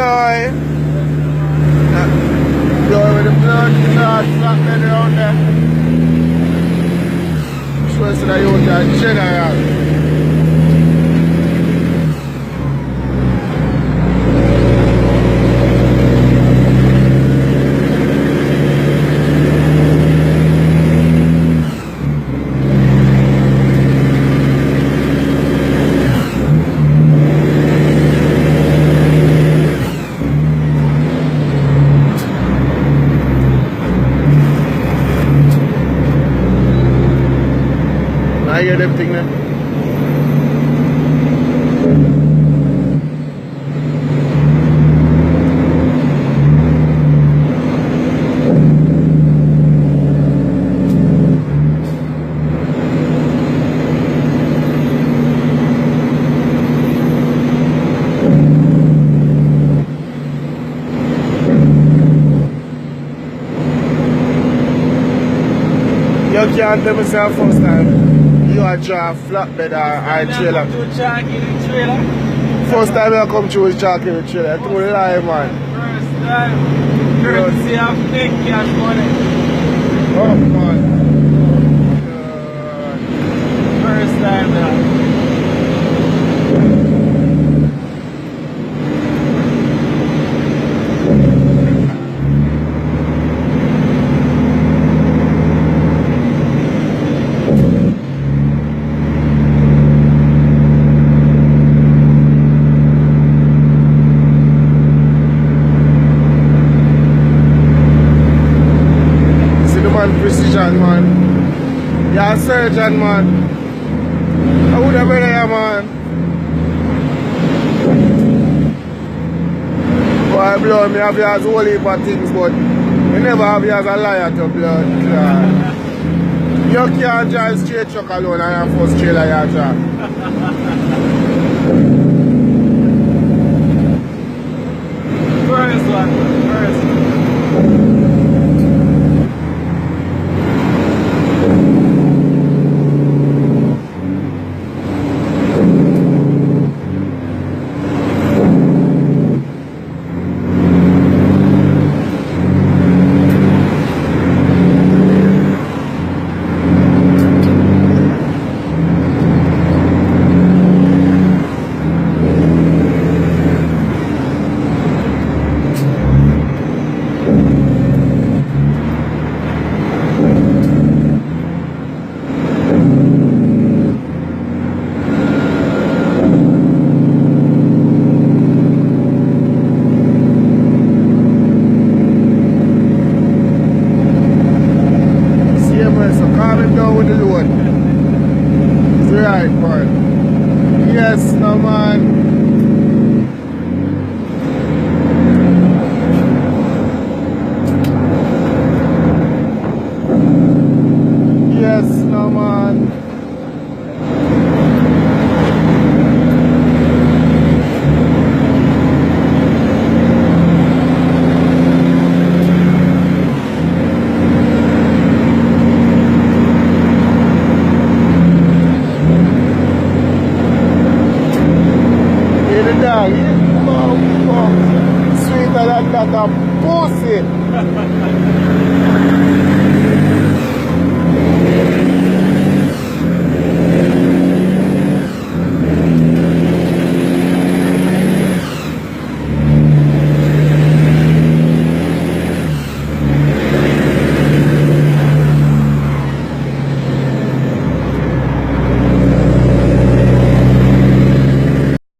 blow. Blow with the blood flat bed around there. Show that you got general. I hear them thing there. You can't tell me yourself first time. You are draw a flatbed or a trailer. First time I come through with Chalky with trailer. I told you lie, man. First time. Courtesy of big cash money. Oh, man. First time, man. Precision, man. You're a surgeon, man. I would have been there, man. Boy, blood, me have you as whole heap of things, but you never have you as a liar to blood. You can't drive straight truck alone and your first trailer you drive. First one, first one. Right, man. Yes, no, man. Yes, no, man. Sweeter than that, a pussy.